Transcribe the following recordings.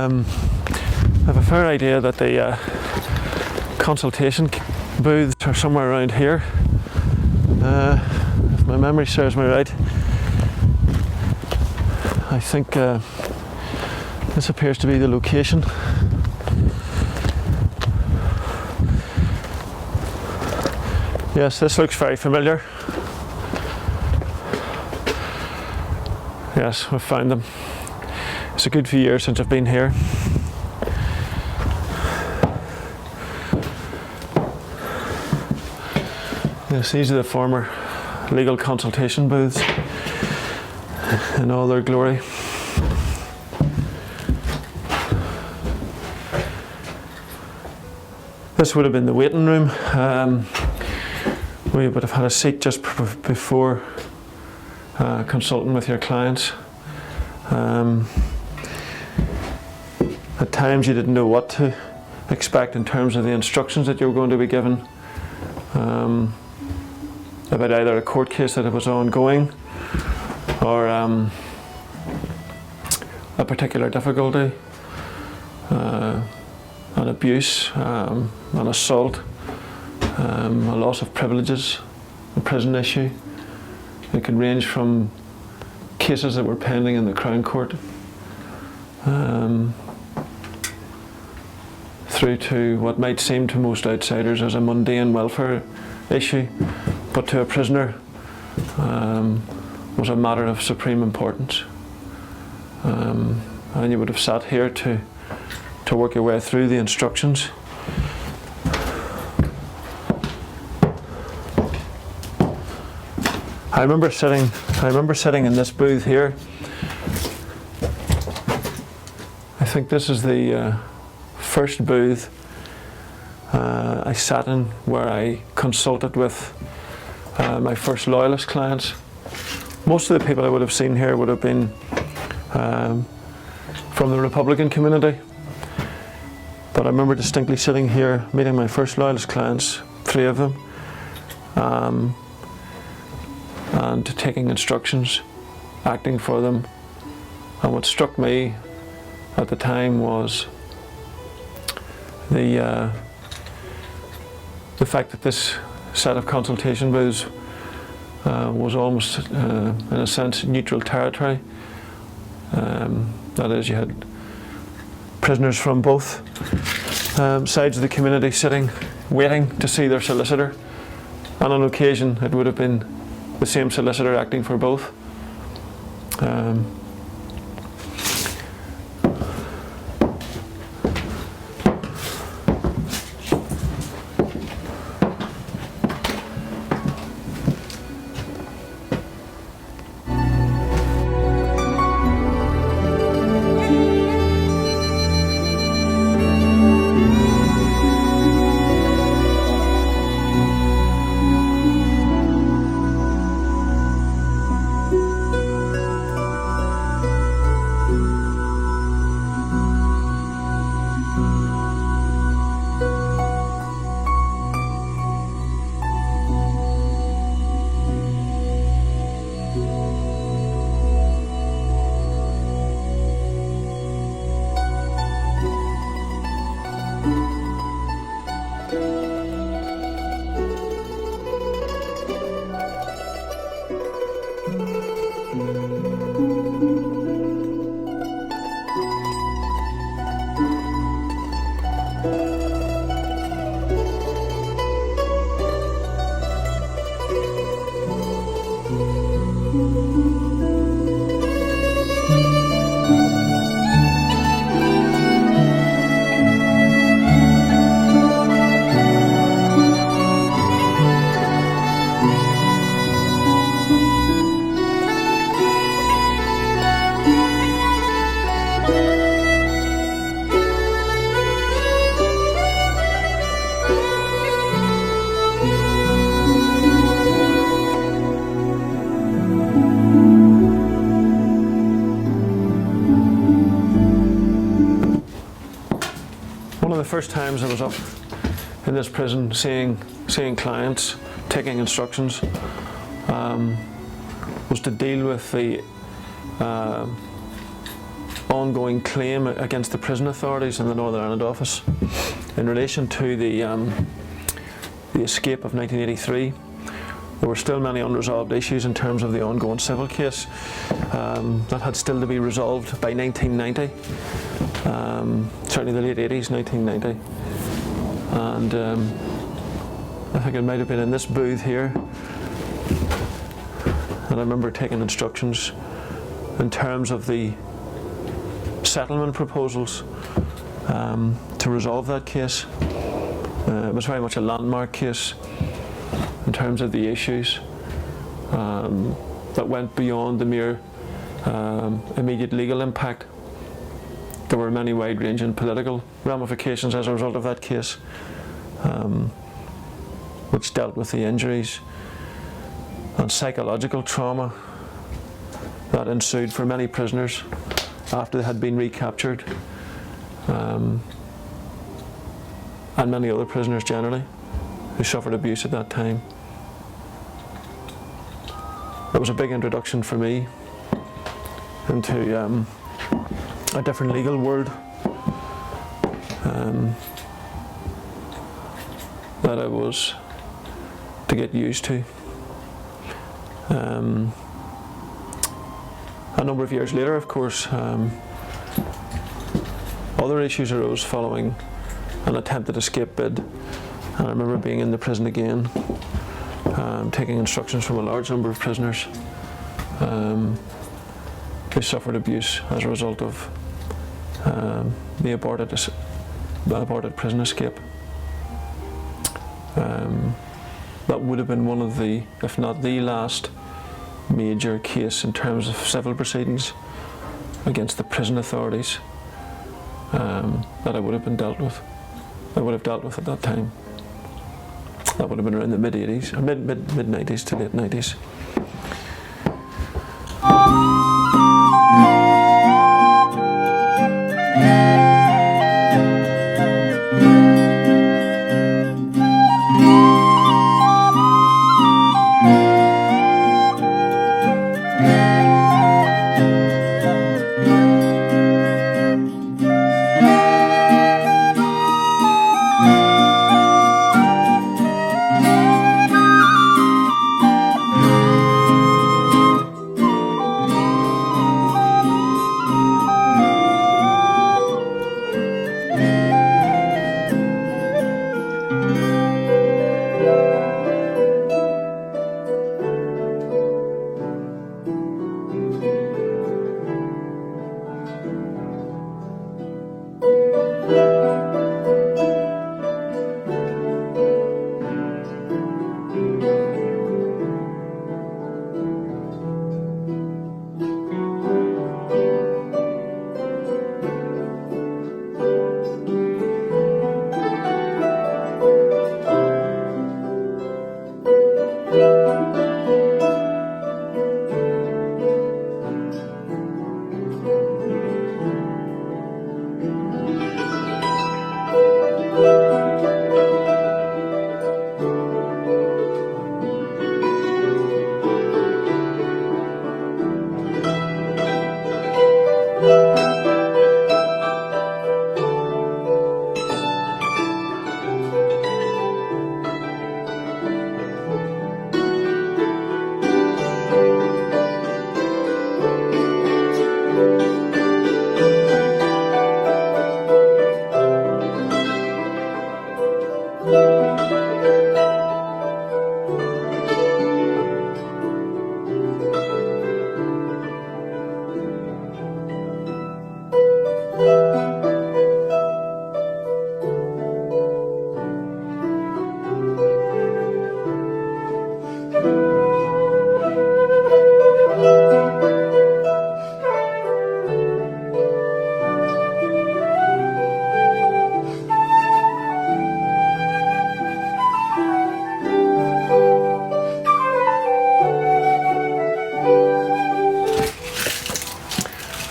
I have a fair idea that the consultation booths are somewhere around here. If my memory serves me right, I think this appears to be the location. Yes, this looks very familiar. Yes, we've found them. It's a good few years since I've been here. Yes, these are the former legal consultation booths in all their glory. This would have been the waiting room. We would have had a seat just before consulting with your clients. At times you didn't know what to expect in terms of the instructions that you were going to be given about either a court case that was ongoing or a particular difficulty, an abuse, an assault, a loss of privileges, a prison issue. It could range from cases that were pending in the Crown Court through to what might seem to most outsiders as a mundane welfare issue, but to a prisoner was a matter of supreme importance. And you would have sat here to work your way through the instructions. I remember sitting in this booth here. I think this is the first booth I sat in where I consulted with my first loyalist clients. Most of the people I would have seen here would have been from the Republican community, but I remember distinctly sitting here meeting my first loyalist clients, 3 of them, and taking instructions, acting for them. And what struck me at the time was the fact that this set of consultation booths was almost, in a sense, neutral territory. That is, you had prisoners from both sides of the community sitting, waiting to see their solicitor, and on occasion it would have been the same solicitor acting for both. First times I was up in this prison seeing clients, taking instructions, was to deal with the ongoing claim against the prison authorities in the Northern Ireland office in relation to the escape of 1983. There were still many unresolved issues in terms of the ongoing civil case that had still to be resolved by 1990, certainly the late 80s, 1990. And I think it might have been in this booth here that I remember taking instructions in terms of the settlement proposals to resolve that case. It was very much a landmark case in terms of the issues that went beyond the mere immediate legal impact. There were many wide-ranging political ramifications as a result of that case, which dealt with the injuries and psychological trauma that ensued for many prisoners after they had been recaptured, and many other prisoners generally who suffered abuse at that time. It was a big introduction for me into a different legal world that I was to get used to. A number of years later, of course, other issues arose following an attempted escape bid, and I remember being in the prison again, taking instructions from a large number of prisoners who suffered abuse as a result of the aborted prison escape. That would have been one of the, if not the last, major case in terms of civil proceedings against the prison authorities that I would have dealt with at that time. That would have been around the mid-80s, or mid-90s to late 90s.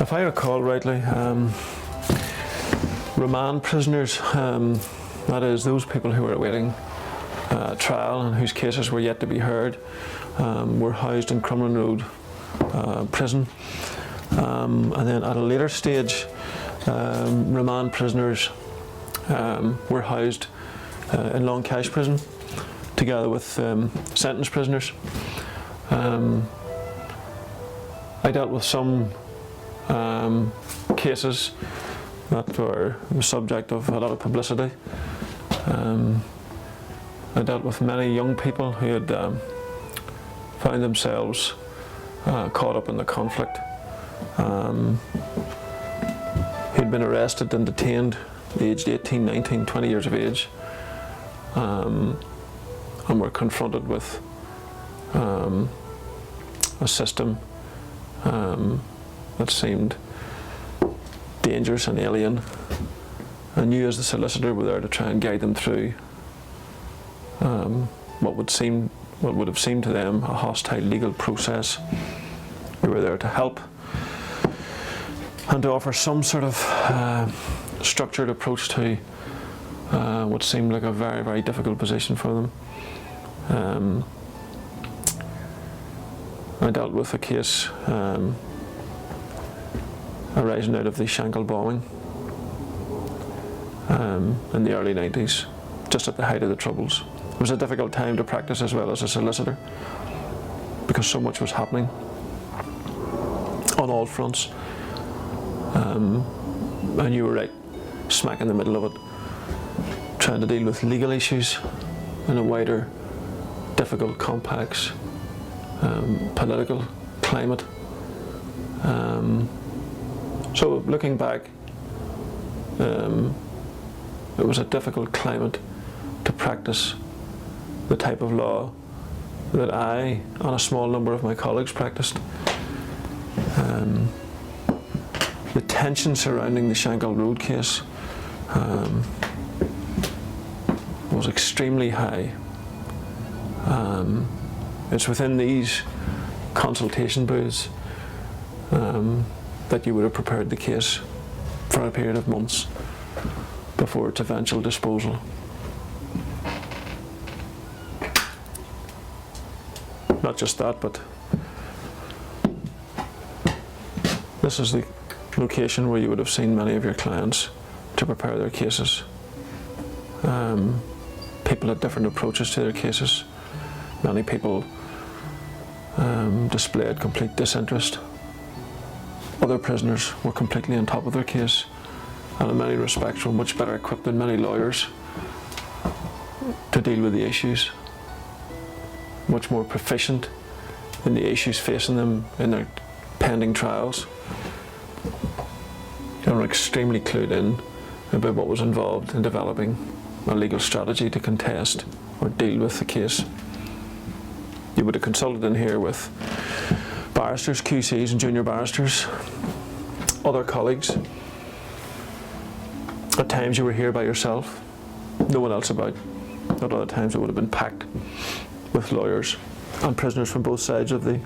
If I recall rightly, remand prisoners, that is those people who were awaiting trial and whose cases were yet to be heard, were housed in Crumlin Road prison. And then at a later stage, remand prisoners were housed in Long Kesh prison together with sentence prisoners. I dealt with some cases that were the subject of a lot of publicity. I dealt with many young people who had found themselves caught up in the conflict, who'd been arrested and detained aged 18, 19, 20 years of age, and were confronted with a system that seemed dangerous and alien. And you as the solicitor were there to try and guide them through what would have seemed to them a hostile legal process. We were there to help and to offer some sort of structured approach to what seemed like a very, very difficult position for them. I dealt with a case arising out of the Shankill bombing in the early 90s, just at the height of the Troubles. It was a difficult time to practice as well as a solicitor because so much was happening on all fronts, and you were right smack in the middle of it, trying to deal with legal issues in a wider, difficult, complex political climate. So looking back, it was a difficult climate to practice the type of law that I and a small number of my colleagues practiced. The tension surrounding the Shankill Road case was extremely high. It's within these consultation booths that you would have prepared the case for a period of months before its eventual disposal. Not just that, but this is the location where you would have seen many of your clients to prepare their cases. People had different approaches to their cases. Many people displayed complete disinterest. Other prisoners were completely on top of their case, and in many respects were much better equipped than many lawyers to deal with the issues. Much more proficient in the issues facing them in their pending trials. They were extremely clued in about what was involved in developing a legal strategy to contest or deal with the case. You would have consulted in here with barristers, QCs and junior barristers, other colleagues. At times you were here by yourself, no one else about. At other times it would have been packed with lawyers and prisoners from both sides of the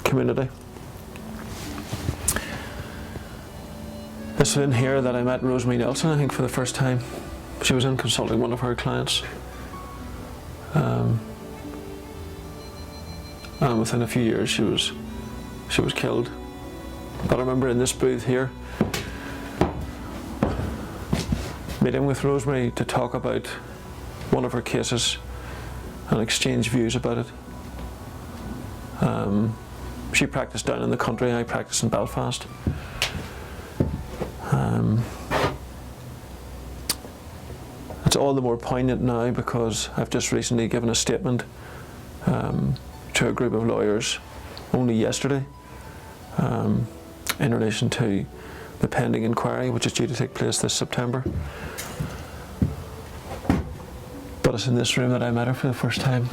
community. It's in here that I met Rosemary Nelson, I think, for the first time. She was in consulting one of her clients. And within a few years she was killed. But I remember in this booth here meeting with Rosemary to talk about one of her cases and exchange views about it. She practiced down in the country, I practiced in Belfast. It's all the more poignant now because I've just recently given a statement to a group of lawyers only yesterday in relation to the pending inquiry, which is due to take place this September. But it's in this room that I met her for the first time.